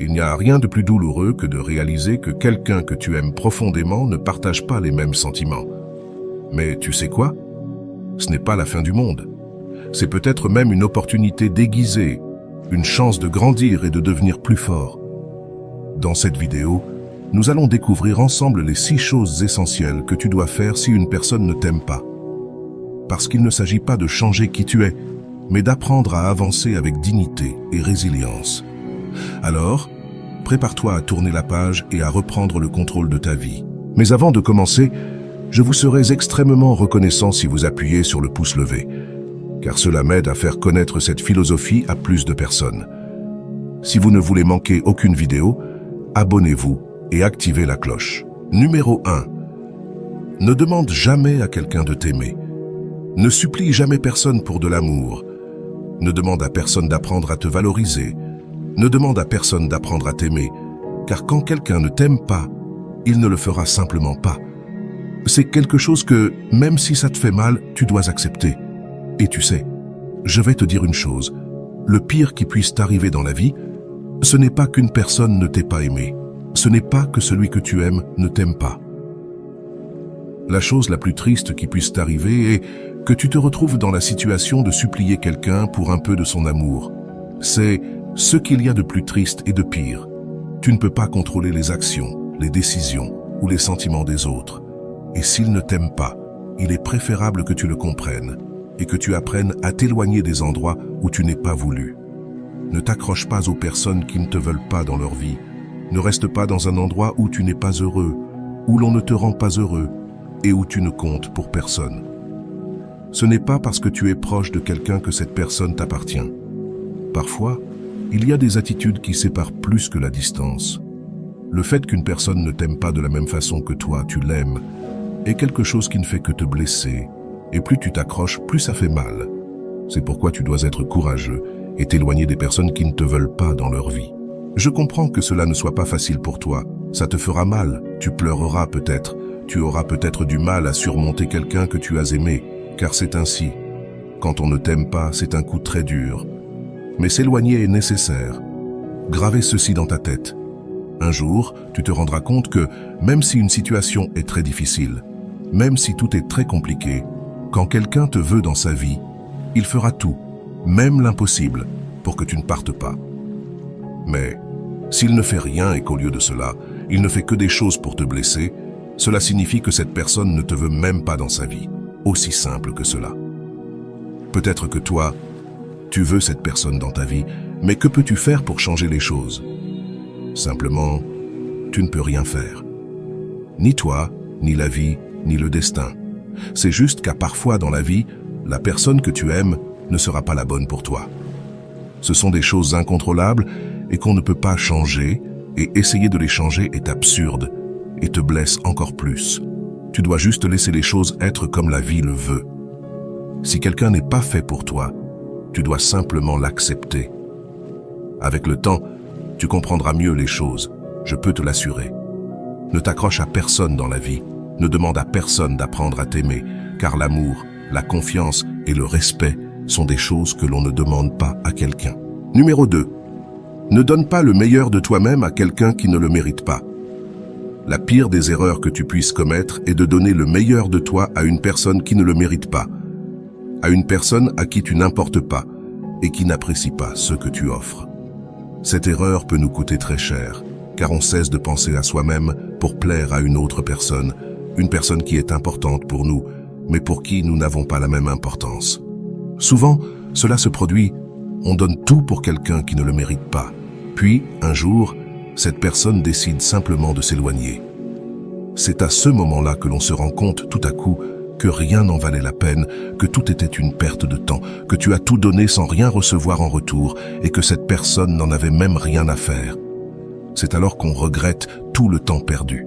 Il n'y a rien de plus douloureux que de réaliser que quelqu'un que tu aimes profondément ne partage pas les mêmes sentiments. Mais tu sais quoi? Ce n'est pas la fin du monde. C'est peut-être même une opportunité déguisée, une chance de grandir et de devenir plus fort. Dans cette vidéo, nous allons découvrir ensemble les 6 choses essentielles que tu dois faire si une personne ne t'aime pas. Parce qu'il ne s'agit pas de changer qui tu es, mais d'apprendre à avancer avec dignité et résilience. Alors, prépare-toi à tourner la page et à reprendre le contrôle de ta vie. Mais avant de commencer, je vous serais extrêmement reconnaissant si vous appuyez sur le pouce levé, car cela m'aide à faire connaître cette philosophie à plus de personnes. Si vous ne voulez manquer aucune vidéo, abonnez-vous et activez la cloche. Numéro 1. Ne demande jamais à quelqu'un de t'aimer. Ne supplie jamais personne pour de l'amour. Ne demande à personne d'apprendre à te valoriser. Ne demande à personne d'apprendre à t'aimer, car quand quelqu'un ne t'aime pas, il ne le fera simplement pas. C'est quelque chose que, même si ça te fait mal, tu dois accepter. Et tu sais, je vais te dire une chose, le pire qui puisse t'arriver dans la vie, ce n'est pas qu'une personne ne t'ait pas aimé, ce n'est pas que celui que tu aimes ne t'aime pas. La chose la plus triste qui puisse t'arriver est que tu te retrouves dans la situation de supplier quelqu'un pour un peu de son amour. C'est ce qu'il y a de plus triste et de pire. Tu ne peux pas contrôler les actions, les décisions ou les sentiments des autres. Et s'ils ne t'aiment pas, il est préférable que tu le comprennes et que tu apprennes à t'éloigner des endroits où tu n'es pas voulu. Ne t'accroche pas aux personnes qui ne te veulent pas dans leur vie. Ne reste pas dans un endroit où tu n'es pas heureux, où l'on ne te rend pas heureux et où tu ne comptes pour personne. Ce n'est pas parce que tu es proche de quelqu'un que cette personne t'appartient. Parfois, il y a des attitudes qui séparent plus que la distance. Le fait qu'une personne ne t'aime pas de la même façon que toi, tu l'aimes, est quelque chose qui ne fait que te blesser. Et plus tu t'accroches, plus ça fait mal. C'est pourquoi tu dois être courageux et t'éloigner des personnes qui ne te veulent pas dans leur vie. Je comprends que cela ne soit pas facile pour toi. Ça te fera mal, tu pleureras peut-être. Tu auras peut-être du mal à surmonter quelqu'un que tu as aimé, car c'est ainsi. Quand on ne t'aime pas, c'est un coup très dur. Mais s'éloigner est nécessaire. Gravez ceci dans ta tête. Un jour, tu te rendras compte que, même si une situation est très difficile, même si tout est très compliqué, quand quelqu'un te veut dans sa vie, il fera tout, même l'impossible, pour que tu ne partes pas. Mais, s'il ne fait rien et qu'au lieu de cela, il ne fait que des choses pour te blesser, cela signifie que cette personne ne te veut même pas dans sa vie, aussi simple que cela. Peut-être que toi, tu veux cette personne dans ta vie, mais que peux-tu faire pour changer les choses? Simplement, tu ne peux rien faire. Ni toi, ni la vie, ni le destin. C'est juste qu'à parfois dans la vie, la personne que tu aimes ne sera pas la bonne pour toi. Ce sont des choses incontrôlables et qu'on ne peut pas changer, et essayer de les changer est absurde et te blesse encore plus. Tu dois juste laisser les choses être comme la vie le veut. Si quelqu'un n'est pas fait pour toi, tu dois simplement l'accepter. Avec le temps, tu comprendras mieux les choses, je peux te l'assurer. Ne t'accroche à personne dans la vie, ne demande à personne d'apprendre à t'aimer, car l'amour, la confiance et le respect sont des choses que l'on ne demande pas à quelqu'un. Numéro 2. Ne donne pas le meilleur de toi-même à quelqu'un qui ne le mérite pas. La pire des erreurs que tu puisses commettre est de donner le meilleur de toi à une personne qui ne le mérite pas, à une personne à qui tu n'importes pas et qui n'apprécie pas ce que tu offres. Cette erreur peut nous coûter très cher, car on cesse de penser à soi-même pour plaire à une autre personne, une personne qui est importante pour nous, mais pour qui nous n'avons pas la même importance. Souvent, cela se produit, on donne tout pour quelqu'un qui ne le mérite pas. Puis, un jour, cette personne décide simplement de s'éloigner. C'est à ce moment-là que l'on se rend compte tout à coup que rien n'en valait la peine, que tout était une perte de temps, que tu as tout donné sans rien recevoir en retour et que cette personne n'en avait même rien à faire. C'est alors qu'on regrette tout le temps perdu.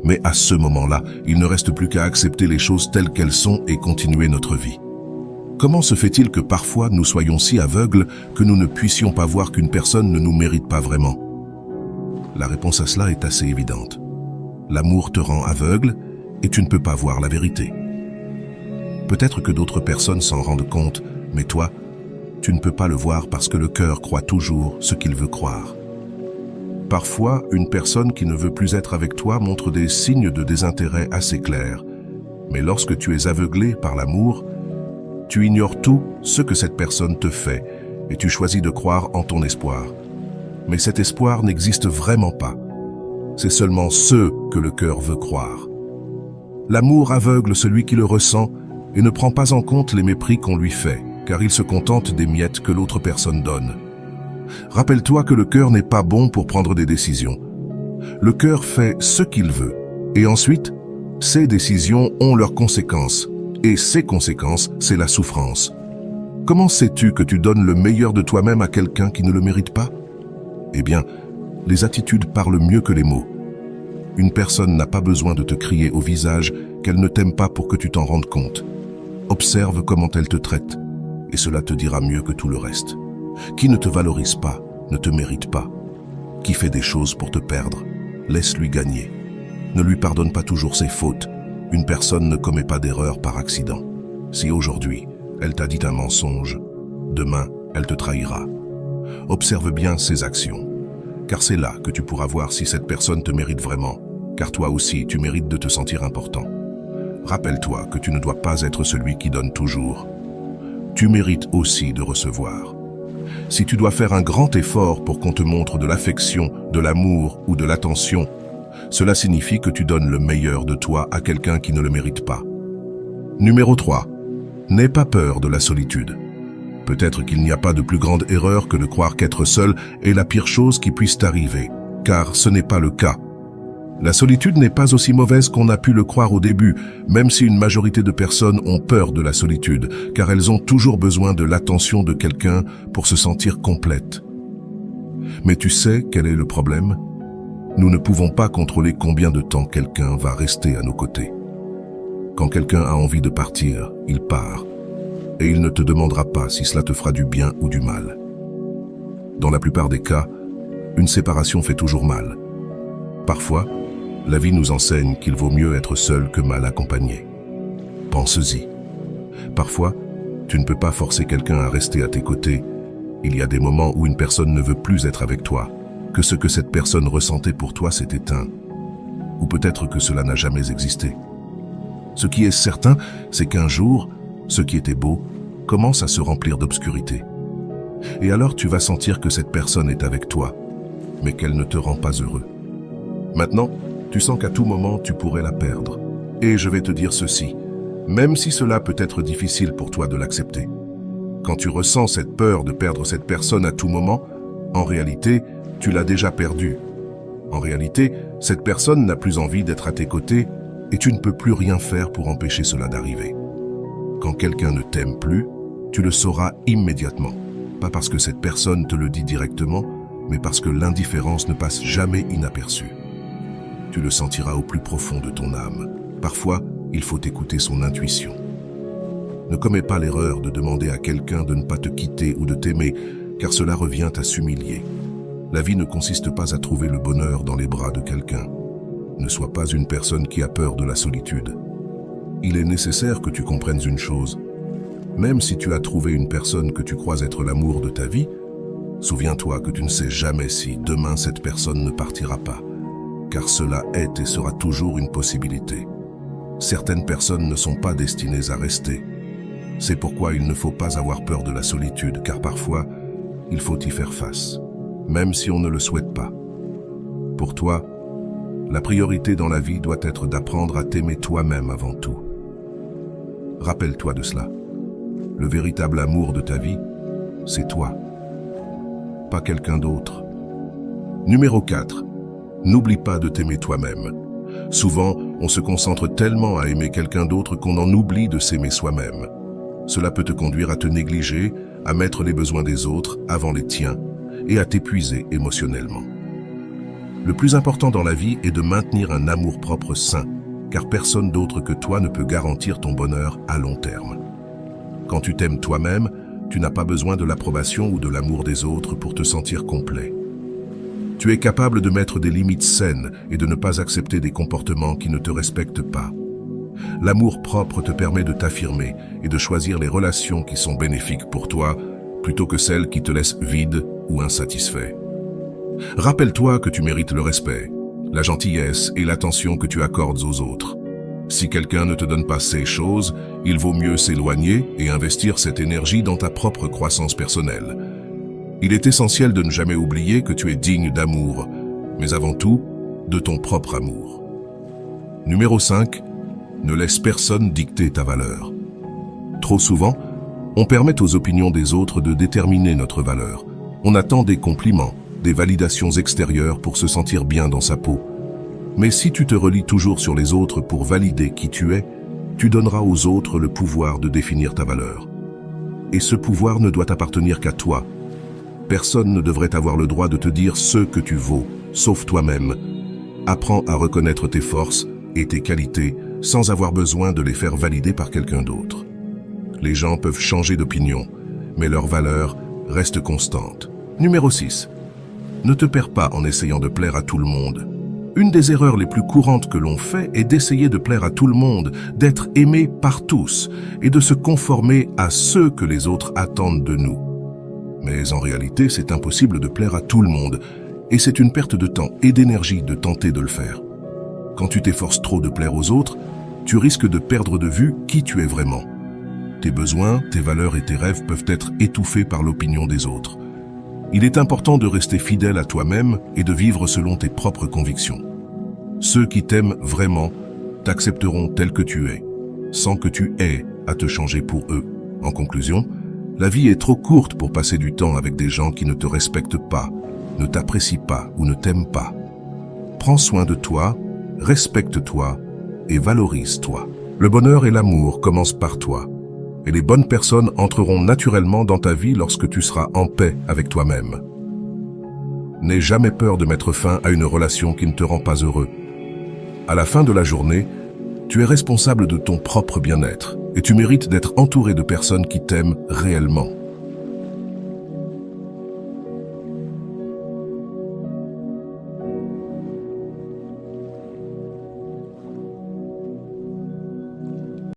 Mais à ce moment-là, il ne reste plus qu'à accepter les choses telles qu'elles sont et continuer notre vie. Comment se fait-il que parfois nous soyons si aveugles que nous ne puissions pas voir qu'une personne ne nous mérite pas vraiment? La réponse à cela est assez évidente. L'amour te rend aveugle et tu ne peux pas voir la vérité. Peut-être que d'autres personnes s'en rendent compte, mais toi, tu ne peux pas le voir parce que le cœur croit toujours ce qu'il veut croire. Parfois, une personne qui ne veut plus être avec toi montre des signes de désintérêt assez clairs. Mais lorsque tu es aveuglé par l'amour, tu ignores tout ce que cette personne te fait et tu choisis de croire en ton espoir. Mais cet espoir n'existe vraiment pas. C'est seulement ce que le cœur veut croire. L'amour aveugle celui qui le ressent et ne prend pas en compte les mépris qu'on lui fait, car il se contente des miettes que l'autre personne donne. Rappelle-toi que le cœur n'est pas bon pour prendre des décisions. Le cœur fait ce qu'il veut, et ensuite, ces décisions ont leurs conséquences, et ces conséquences, c'est la souffrance. Comment sais-tu que tu donnes le meilleur de toi-même à quelqu'un qui ne le mérite pas? Eh bien, les attitudes parlent mieux que les mots. Une personne n'a pas besoin de te crier au visage qu'elle ne t'aime pas pour que tu t'en rendes compte. Observe comment elle te traite, et cela te dira mieux que tout le reste. Qui ne te valorise pas, ne te mérite pas. Qui fait des choses pour te perdre, laisse-lui gagner. Ne lui pardonne pas toujours ses fautes. Une personne ne commet pas d'erreur par accident. Si aujourd'hui, elle t'a dit un mensonge, demain, elle te trahira. Observe bien ses actions, car c'est là que tu pourras voir si cette personne te mérite vraiment, car toi aussi, tu mérites de te sentir important. Rappelle-toi que tu ne dois pas être celui qui donne toujours. Tu mérites aussi de recevoir. Si tu dois faire un grand effort pour qu'on te montre de l'affection, de l'amour ou de l'attention, cela signifie que tu donnes le meilleur de toi à quelqu'un qui ne le mérite pas. Numéro 3. N'aie pas peur de la solitude. Peut-être qu'il n'y a pas de plus grande erreur que de croire qu'être seul est la pire chose qui puisse t'arriver, car ce n'est pas le cas. La solitude n'est pas aussi mauvaise qu'on a pu le croire au début, même si une majorité de personnes ont peur de la solitude, car elles ont toujours besoin de l'attention de quelqu'un pour se sentir complètes. Mais tu sais quel est le problème? Nous ne pouvons pas contrôler combien de temps quelqu'un va rester à nos côtés. Quand quelqu'un a envie de partir, il part, et il ne te demandera pas si cela te fera du bien ou du mal. Dans la plupart des cas, une séparation fait toujours mal. Parfois, la vie nous enseigne qu'il vaut mieux être seul que mal accompagné. Pense-y. Parfois, tu ne peux pas forcer quelqu'un à rester à tes côtés. Il y a des moments où une personne ne veut plus être avec toi, que ce que cette personne ressentait pour toi s'est éteint. Ou peut-être que cela n'a jamais existé. Ce qui est certain, c'est qu'un jour, ce qui était beau commence à se remplir d'obscurité. Et alors tu vas sentir que cette personne est avec toi, mais qu'elle ne te rend pas heureux. Maintenant, tu sens qu'à tout moment tu pourrais la perdre. Et je vais te dire ceci, même si cela peut être difficile pour toi de l'accepter. Quand tu ressens cette peur de perdre cette personne à tout moment, en réalité, tu l'as déjà perdue. En réalité, cette personne n'a plus envie d'être à tes côtés et tu ne peux plus rien faire pour empêcher cela d'arriver. Quand quelqu'un ne t'aime plus, tu le sauras immédiatement. Pas parce que cette personne te le dit directement, mais parce que l'indifférence ne passe jamais inaperçue. Tu le sentiras au plus profond de ton âme. Parfois, il faut écouter son intuition. Ne commets pas l'erreur de demander à quelqu'un de ne pas te quitter ou de t'aimer, car cela revient à s'humilier. La vie ne consiste pas à trouver le bonheur dans les bras de quelqu'un. Ne sois pas une personne qui a peur de la solitude. Il est nécessaire que tu comprennes une chose. Même si tu as trouvé une personne que tu crois être l'amour de ta vie, souviens-toi que tu ne sais jamais si demain cette personne ne partira pas, car cela est et sera toujours une possibilité. Certaines personnes ne sont pas destinées à rester. C'est pourquoi il ne faut pas avoir peur de la solitude, car parfois, il faut y faire face, même si on ne le souhaite pas. Pour toi, la priorité dans la vie doit être d'apprendre à t'aimer toi-même avant tout. Rappelle-toi de cela. Le véritable amour de ta vie, c'est toi, pas quelqu'un d'autre. Numéro 4. N'oublie pas de t'aimer toi-même. Souvent, on se concentre tellement à aimer quelqu'un d'autre qu'on en oublie de s'aimer soi-même. Cela peut te conduire à te négliger, à mettre les besoins des autres avant les tiens et à t'épuiser émotionnellement. Le plus important dans la vie est de maintenir un amour-propre sain, car personne d'autre que toi ne peut garantir ton bonheur à long terme. Quand tu t'aimes toi-même, tu n'as pas besoin de l'approbation ou de l'amour des autres pour te sentir complet. Tu es capable de mettre des limites saines et de ne pas accepter des comportements qui ne te respectent pas. L'amour-propre te permet de t'affirmer et de choisir les relations qui sont bénéfiques pour toi, plutôt que celles qui te laissent vide ou insatisfait. Rappelle-toi que tu mérites le respect, la gentillesse et l'attention que tu accordes aux autres. Si quelqu'un ne te donne pas ces choses, il vaut mieux s'éloigner et investir cette énergie dans ta propre croissance personnelle. Il est essentiel de ne jamais oublier que tu es digne d'amour, mais avant tout, de ton propre amour. Numéro 5. Ne laisse personne dicter ta valeur. Trop souvent, on permet aux opinions des autres de déterminer notre valeur. On attend des compliments, des validations extérieures pour se sentir bien dans sa peau. Mais si tu te relis toujours sur les autres pour valider qui tu es, tu donneras aux autres le pouvoir de définir ta valeur. Et ce pouvoir ne doit appartenir qu'à toi. Personne ne devrait avoir le droit de te dire ce que tu vaux, sauf toi-même. Apprends à reconnaître tes forces et tes qualités sans avoir besoin de les faire valider par quelqu'un d'autre. Les gens peuvent changer d'opinion, mais leur valeur reste constante. Numéro 6. Ne te perds pas en essayant de plaire à tout le monde. Une des erreurs les plus courantes que l'on fait est d'essayer de plaire à tout le monde, d'être aimé par tous et de se conformer à ce que les autres attendent de nous. Mais en réalité, c'est impossible de plaire à tout le monde et c'est une perte de temps et d'énergie de tenter de le faire. Quand tu t'efforces trop de plaire aux autres, tu risques de perdre de vue qui tu es vraiment. Tes besoins, tes valeurs et tes rêves peuvent être étouffés par l'opinion des autres. Il est important de rester fidèle à toi-même et de vivre selon tes propres convictions. Ceux qui t'aiment vraiment t'accepteront tel que tu es, sans que tu aies à te changer pour eux. En conclusion, la vie est trop courte pour passer du temps avec des gens qui ne te respectent pas, ne t'apprécient pas ou ne t'aiment pas. Prends soin de toi, respecte-toi et valorise-toi. Le bonheur et l'amour commencent par toi. Et les bonnes personnes entreront naturellement dans ta vie lorsque tu seras en paix avec toi-même. N'aie jamais peur de mettre fin à une relation qui ne te rend pas heureux. À la fin de la journée, tu es responsable de ton propre bien-être et tu mérites d'être entouré de personnes qui t'aiment réellement.